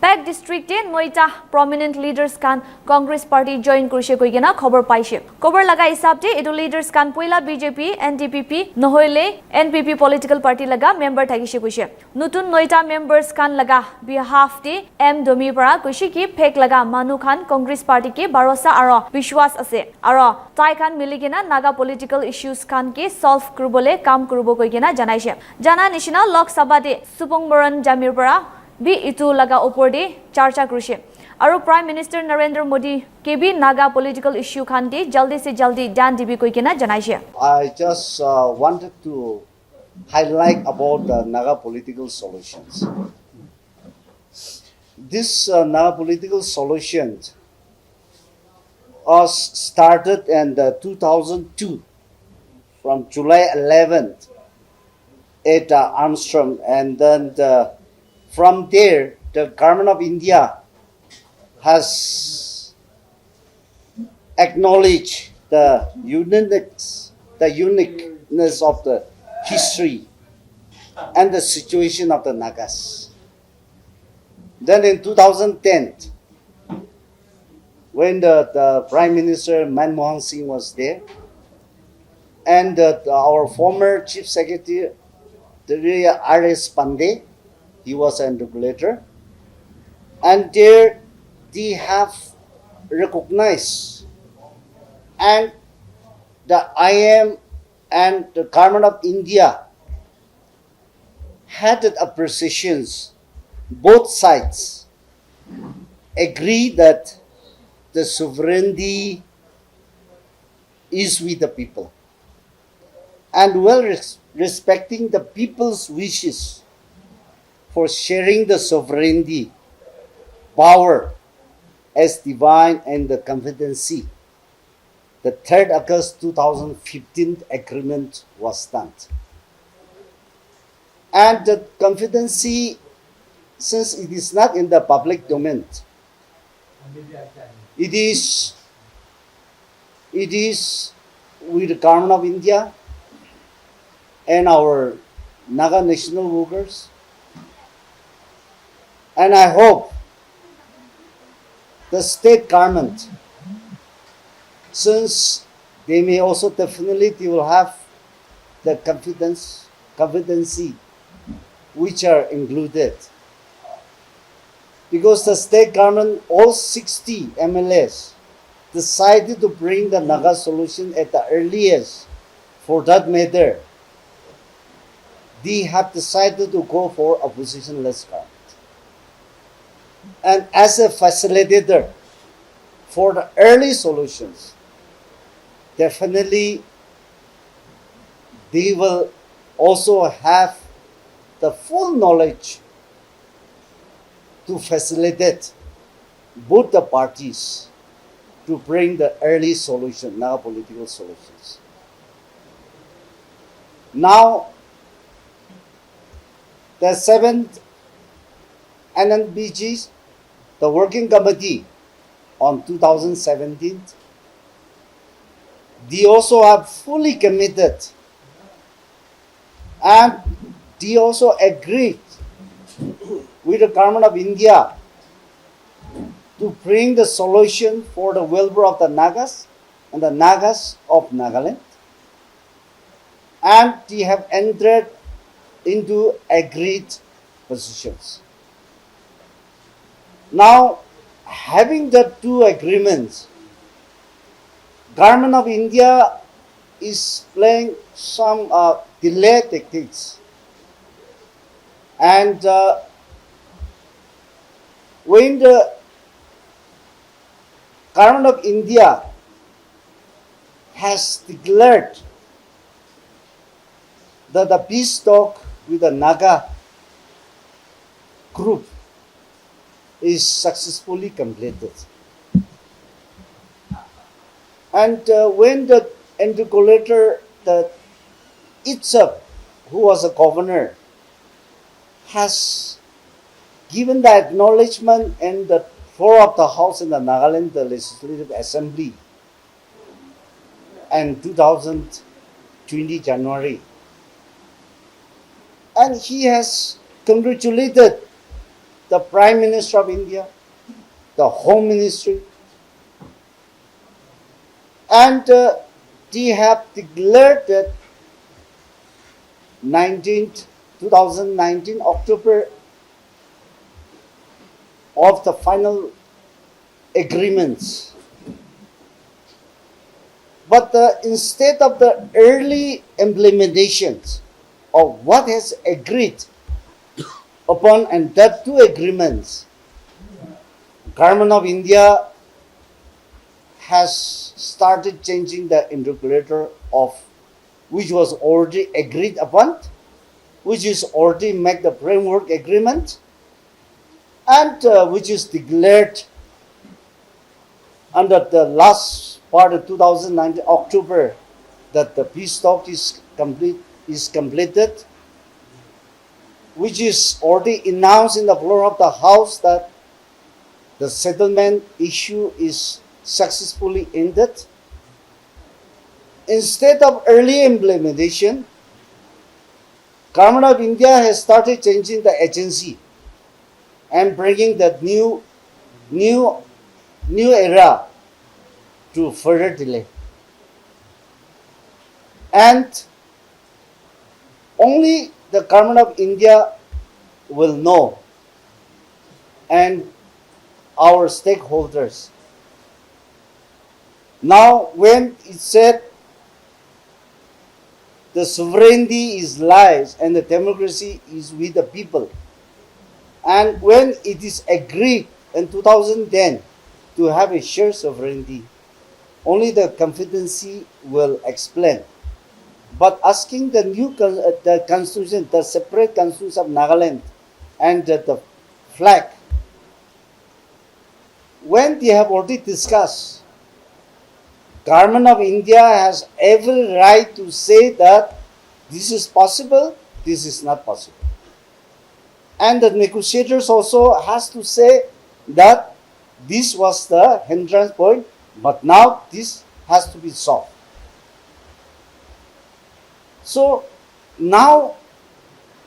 Phek district in Noita prominent leaders can Congress party join kurishe koigena khobor paise. Khobor laga hisabte edu leaders kan poila BJP, Ndpp nohoile NPP political party laga member thagise koise. Nutun Noita members kan laga behalf de M Domeh para koise ki Phek laga manu khan Congress party ke barosa aro vishwas ase. Aro tai khan miligena Naga political issues kan ke solve kurubole kam kurubo koigena janaise. Jana nishina Lok Sabha de Supongmeren Jamir para भी इतु लगा ऊपर दे चर्चा करुशे और prime minister Narendra Modi के भी Naga political issue Khan दे जल्दी से जल्दी ध्यान दिबी कोई के ना जनाइशे. I just wanted to highlight about the Naga political solutions. This Naga political solution was started in 2002 from July 11th at Armstrong, and then from there, the government of India has acknowledged the uniqueness of the history and the situation of the Nagas. Then in 2010, when the Prime Minister Manmohan Singh was there, and our former Chief Secretary R.S. Pandey, he was an regulator, and there they have recognized, and the IM and the government of India had appreciations. Both sides agree that the sovereignty is with the people, and while respecting the people's wishes for sharing the sovereignty power as divine and the competency, the 3rd August 2015 agreement was done. And the competency, since it is not in the public domain, it is with the government of India and our Naga national workers. And I hope the state government, since they may also definitely they will have the competency which are included. Because the state government, all 60 MLAs, decided to bring the Naga solution at the earliest. For that matter, they have decided to go for opposition-less government. And as a facilitator for the early solutions, definitely they will also have the full knowledge to facilitate both the parties to bring the early solution, Naga political solutions. Now, the 7th NLTV, the working committee on 2017, they also have fully committed, and they also agreed with the government of India to bring the solution for the welfare of the Nagas and the Nagas of Nagaland, and they have entered into agreed positions. Now, having the two agreements, government of India is playing some delay tactics, and when the government of India has declared that the peace talk with the Naga group is successfully completed. And when the intercolator, the itself, who was a governor, has given the acknowledgement and the floor of the House in the Nagaland, the Legislative Assembly, in 2020 January, and he has congratulated the Prime Minister of India, the Home Ministry, and they have declared that 2019 October of the final agreements. But instead of the early implementations of what has agreed upon, and that two agreements, Government of India has started changing the indicator of which was already agreed upon, which is already make the framework agreement, and which is declared under the last part of 2019 October that the peace talk is completed, which is already announced in the floor of the House that the settlement issue is successfully ended. Instead of early implementation, Government of India has started changing the agency and bringing the new era to further delay. And only the Government of India will know, and our stakeholders. Now, when it said the sovereignty is lies and the democracy is with the people, and when it is agreed in 2010 to have a shared sovereignty, only the competency will explain. But asking the new the constitution, the separate constitution of Nagaland and the flag, when they have already discussed, Government of India has every right to say that this is possible, this is not possible. And the negotiators also has to say that this was the hindrance point, but now this has to be solved. So now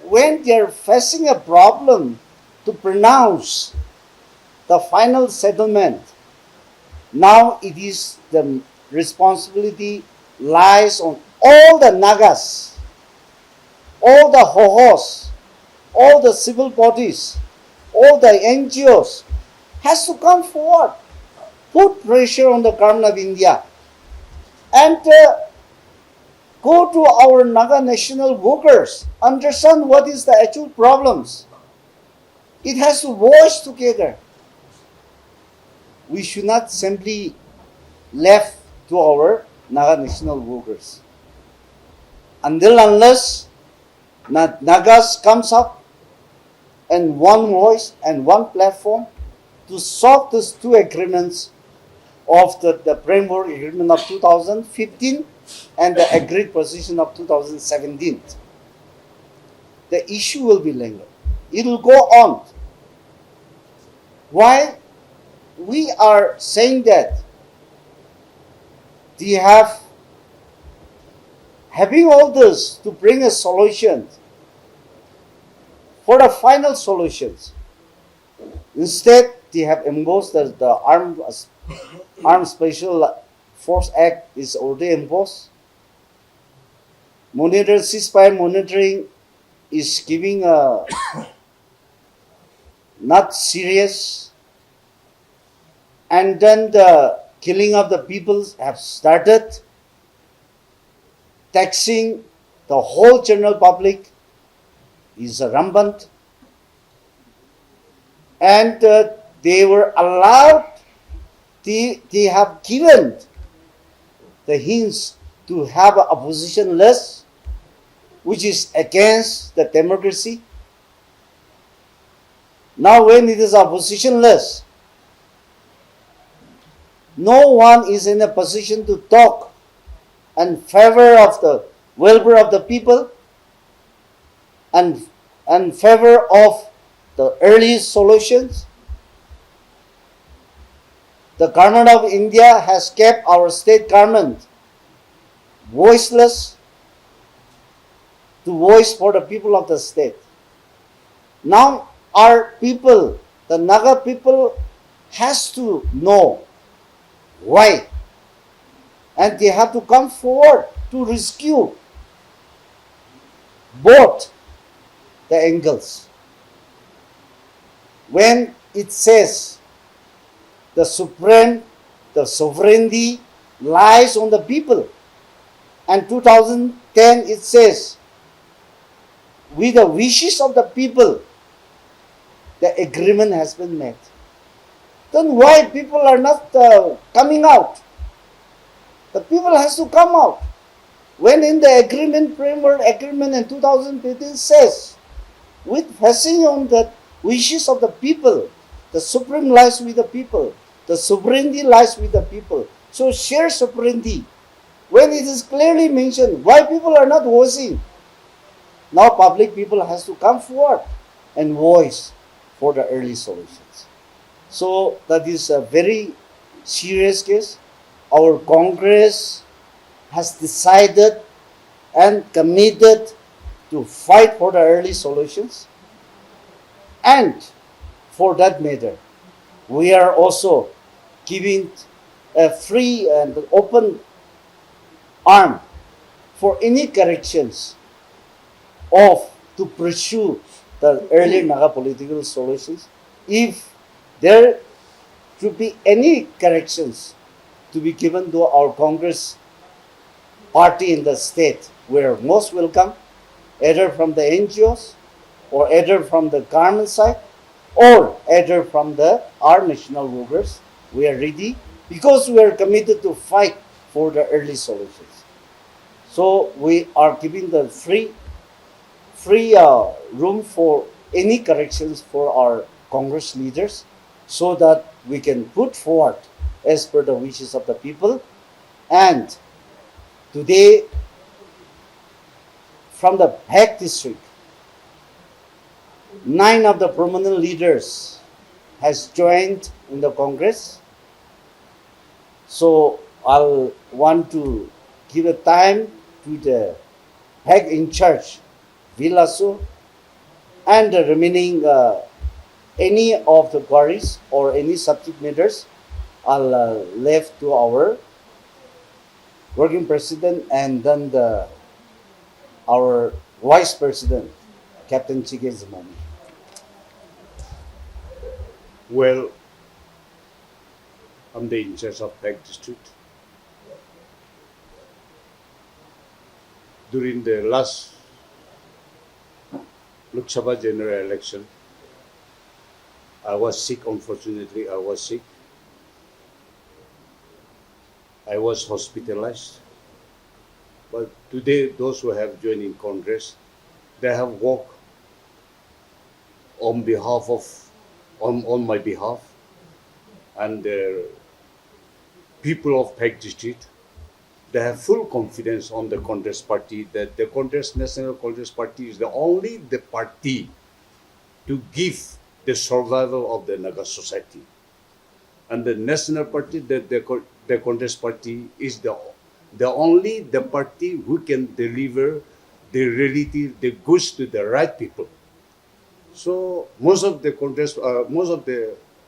when they are facing a problem to pronounce the final settlement, now it is the responsibility lies on all the Nagas, all the Hohos, all the civil bodies, all the NGOs has to come forward, put pressure on the Government of India, and go to our Naga national workers, understand what is the actual problems. It has to voice together. We should not simply left to our Naga national workers. Unless Nagas comes up in one voice and one platform to solve these two agreements of the framework agreement of 2015 and the agreed position of 2017. The issue will be linger. It will go on. Why we are saying that they have having all this to bring a solution for the final solutions. Instead, they have imposed the Armed Special Force Act is already imposed. Ceasefire monitoring is giving a not serious, and then the killing of the people have started, taxing the whole general public is rampant, and they were allowed, they have given the hints to have an opposition list, which is against the democracy. Now when it is opposition list, no one is in a position to talk in favor of the welfare of the people and in favor of the early solutions. The Government of India has kept our state government voiceless to voice for the people of the state. Now our people, the Naga people, has to know why. And they have to come forward to rescue both the angles. When it says the sovereignty lies on the people, and 2010 it says, with the wishes of the people, the agreement has been met. Then why people are not coming out? The people has to come out. When in the agreement, framework agreement in 2015 says, with passing on the wishes of the people, the supreme lies with the people, the sovereignty lies with the people. So share sovereignty. When it is clearly mentioned, why people are not voicing? Now public people has to come forward and voice for the early solutions. So that is a very serious case. Our Congress has decided and committed to fight for the early solutions. And for that matter, we are also giving a free and open arm for any corrections to pursue the early Naga political solutions. If there should be any corrections to be given to our Congress party in the state, we are most welcome, either from the NGOs or either from the government side or either from our national rulers. We are ready because we are committed to fight for the early solutions. So we are giving the free room for any corrections for our Congress leaders so that we can put forward as per the wishes of the people. And today, from the Phek district, 9 of the prominent leaders has joined in the Congress. So I'll want to give a time to the Phek in charge, Vilasu, and the remaining any of the queries or any subject matters I'll left to our working president and then our vice president, Captain Chige Zamoni. Well, I'm the in charge of Phek district. During the last Lok Sabha general election, I was sick, unfortunately, I was sick. I was hospitalized. But today, those who have joined in Congress, they have worked on behalf of, on my behalf, and the people of Phek district, they have full confidence on the Congress party that the National Congress Party is the only party to give the survival of the Naga society. And the national party, the Congress party is the only party who can deliver the reality, the goods to the right people. So most of the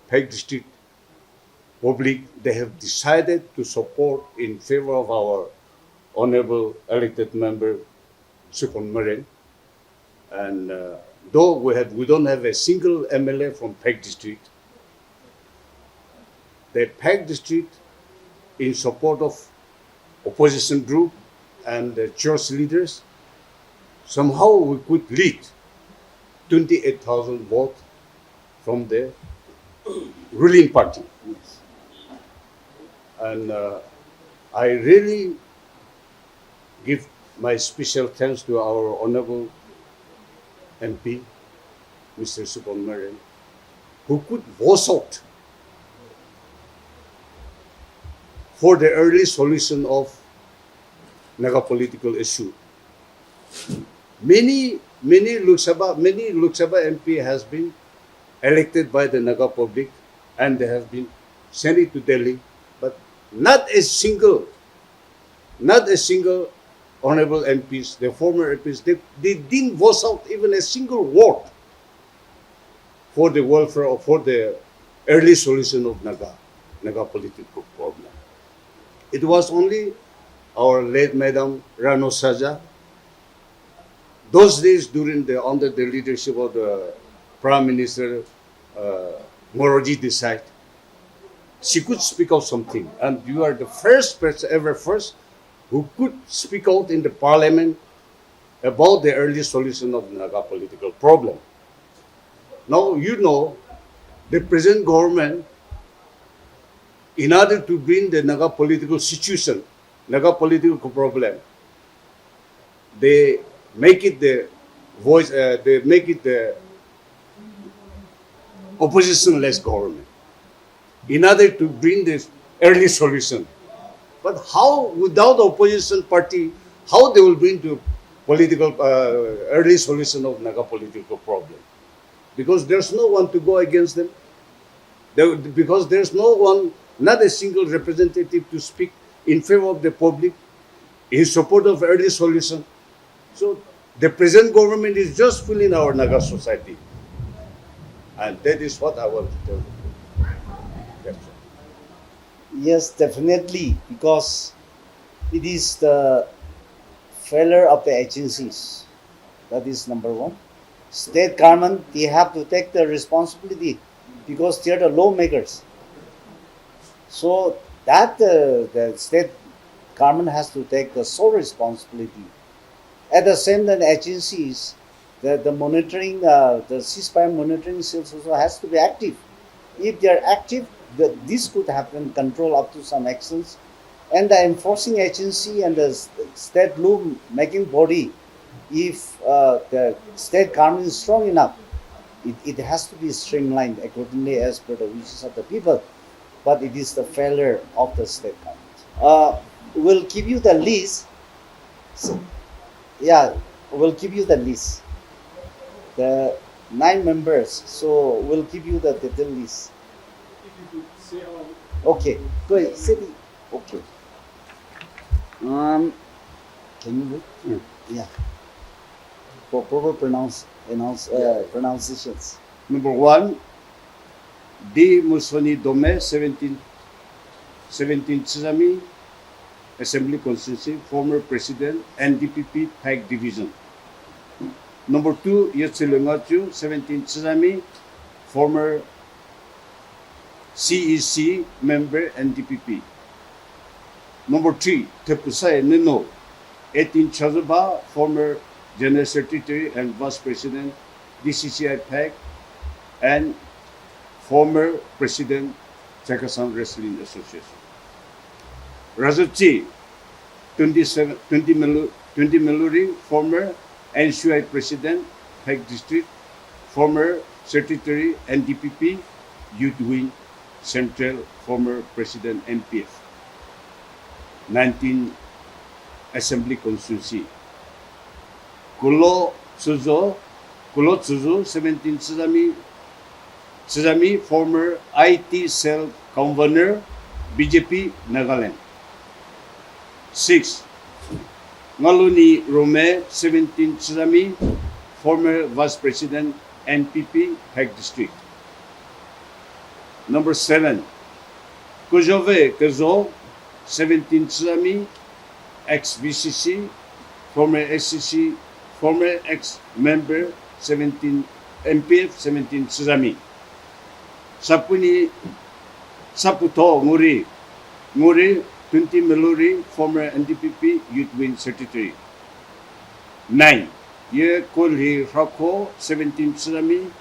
Phek district public, they have decided to support in favor of our honorable elected member, Supongmeren. And though we don't have a single MLA from Phek district, the Phek district, in support of opposition group and the church leaders, somehow we could lead 28,000 votes from the ruling party. Yes. And I really give my special thanks to our honorable MP, Mr. Supongmeren, who could voice out for the early solution of Naga political issue. Many Lok Sabha MP has been elected by the Naga public and they have been sent it to Delhi, but not a single honorable MPs, the former MPs, they didn't voice out even a single word for the welfare or for the early solution of Naga political problem. It was only our late Madam Rano Saja. Those days, under the leadership of the Prime Minister Moroji Desai, she could speak out something, and you are the first person ever who could speak out in the Parliament about the early solution of the Naga political problem. Now you know the present government, in order to bring the Naga political situation, Naga political problem, they make it the opposition-less government in order to bring this early solution. But how, without the opposition party, how they will bring to political early solution of Naga political problem? Because there's no one to go against them. Because there's no one, not a single representative to speak in favor of the public, in support of early solution. So the present government is just fooling our Naga society. And that is what I want to tell you. That's all. Yes, definitely, because it is the failure of the agencies. That is number one. State government, they have to take the responsibility because they are the lawmakers. So that the state government has to take the sole responsibility. At the same time, agencies, the monitoring, the ceasefire monitoring cells also has to be active. If they are active, this could happen control up to some actions. And the enforcing agency and the state law making body, if the state government is strong enough, it has to be streamlined accordingly as per the wishes of the people. But it is the failure of the state government. We'll give you the list. So, yeah, we'll give you the list. The 9 members. So we'll give you the detailed list. Okay, go ahead. City. Okay. Can you read? Yeah. For proper pronunciations. Number 1, D. Musoni Domeh, 17 Tsizami, Assembly Constituency, former President, Ndpp Phek Division. Number 2, Yatsilungachu, 17 Tsizami, former CEC member, Ndpp. Number 3, Tepusay Nino, 18 Chazaba, former General Secretary and Vice President, DCCI Phek, and former President, Chakasan Wrestling Association. Razachi, 20 Meluri, former NCI President, Phek District, former Secretary, NDPP, Youth Wing, Central, former President, MPF. 19 Assembly Constituency. Kulo Tsuzo, 17 Tsizami, former IT Cell Convener, BJP, Nagaland. 6. Ngaluni Rome, 17 Tsizami, former Vice President, NPP, Phek District. Number 7. Kujove Kazo, 17 Tsizami, ex-VCC, former SCC, former ex-member, 17 MPF, 17 Tsizami. Saputo Muri, 20 Meluri, former NDPP Youth Wing Secretary. 9. Ye Kolhi Rako, 17 Tsizami,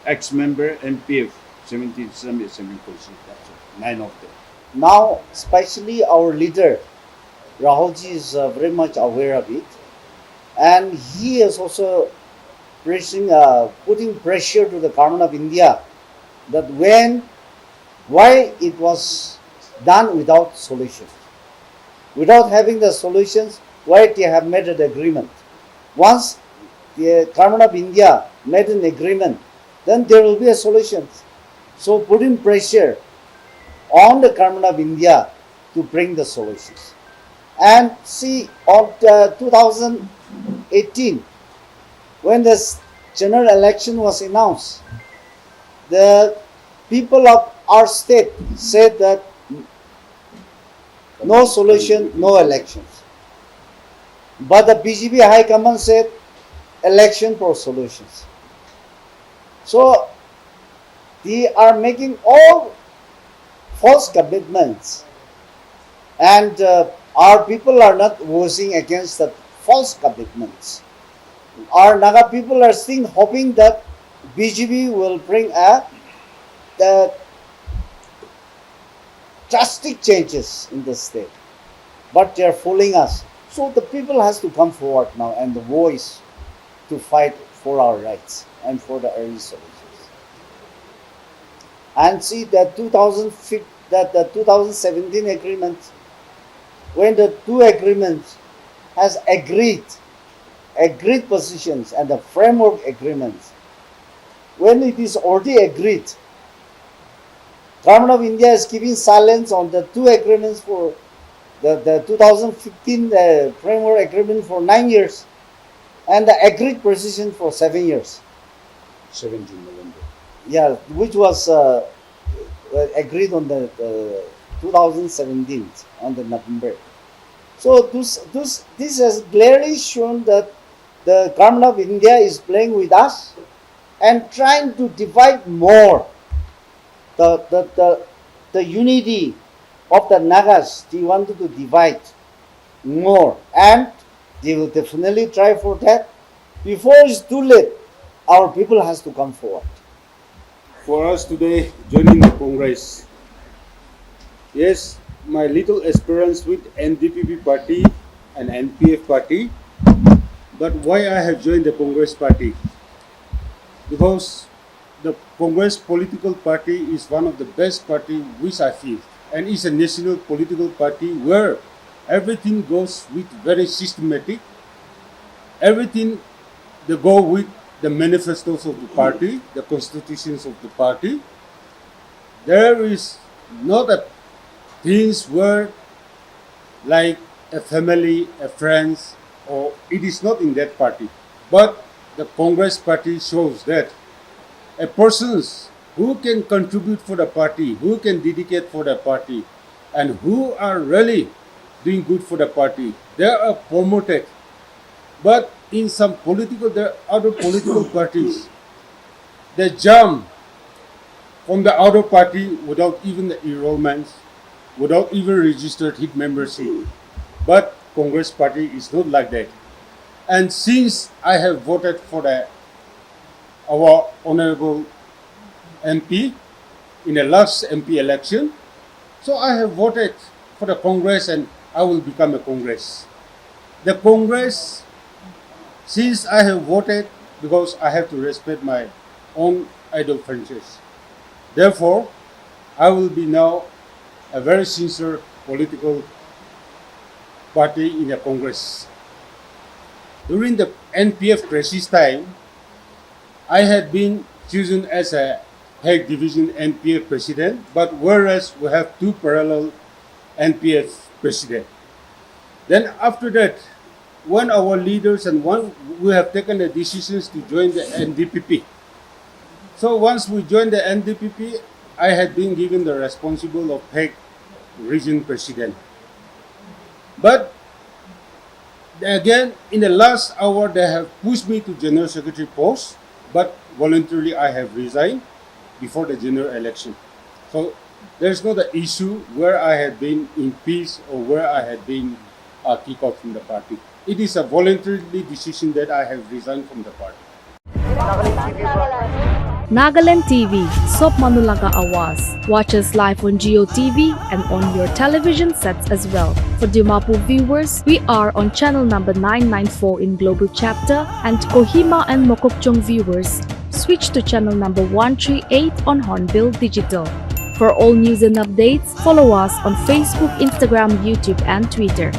ex-member MPF, 17 Tsizami Assembly Constituency. That's all. 9 of them. Now, especially our leader, Rahulji is very much aware of it. And he is also putting pressure to the government of India that why it was done without solutions. Without having the solutions, why they have made an agreement. Once the government of India made an agreement, then there will be a solution. So putting pressure on the government of India to bring the solutions. And see, on 2018, when the general election was announced, the people of our state said that no solution, no elections. But the BJP High Command said election for solutions. So they are making all false commitments, and our people are not voicing against the false commitments. Our Naga people are still hoping that BJP will bring the drastic changes in the state, but they are fooling us. So the people has to come forward now and the voice to fight for our rights and for the early solutions. And see that the 2017 agreement, when the two agreements has agreed positions and the framework agreements, when it is already agreed, Government of India is keeping silence on the two agreements for the 2015 framework agreement for 9 years and the agreed position for 7 years. 17 November. Yeah, which was agreed on the 2017 on the November. So this has clearly shown that the Government of India is playing with us and trying to divide more the unity of the Nagas. They wanted to divide more, and they will definitely try for that. Before it's too late, our people has to come forward. For us today, joining the Congress, yes, my little experience with Ndpp party and NPF party, but why I have joined the Congress party? Because the Congress political party is one of the best party which I feel, and it's a national political party where everything goes with very systematic, everything they go with the manifestos of the party, the constitutions of the party. There is not a things where like a family, a friends, or it is not in that party. But the Congress party shows that a persons who can contribute for the party, who can dedicate for the party, and who are really doing good for the party, they are promoted. But in some there are other political parties, they jump from the other party without even the enrollments, without even registered hit membership. But Congress party is not like that. And since I have voted for our honorable MP in the last MP election, so I have voted for the Congress and I will become a Congress. The Congress, since I have voted, because I have to respect my own idol franchise. Therefore, I will be now a very sincere political party in the Congress. During the NPF crisis time, I had been chosen as a Phek division NPF president, but whereas we have two parallel NPF president. Then after that, when our leaders and we have taken the decisions to join the Ndpp. So once we joined the Ndpp, I had been given the responsible of Phek region president. But again, in the last hour, they have pushed me to general secretary post, but voluntarily I have resigned before the general election. So there's not an issue where I had been impeached or where I had been kicked out from the party. It is a voluntary decision that I have resigned from the party. Nagaland TV, Sob Manulaga Awas. Watch us live on Geo TV and on your television sets as well. For Dimapur viewers, we are on channel number 994 in Global Chapter, and Kohima and Mokokchung viewers, switch to channel number 138 on Hornbill Digital. For all news and updates, follow us on Facebook, Instagram, YouTube, and Twitter.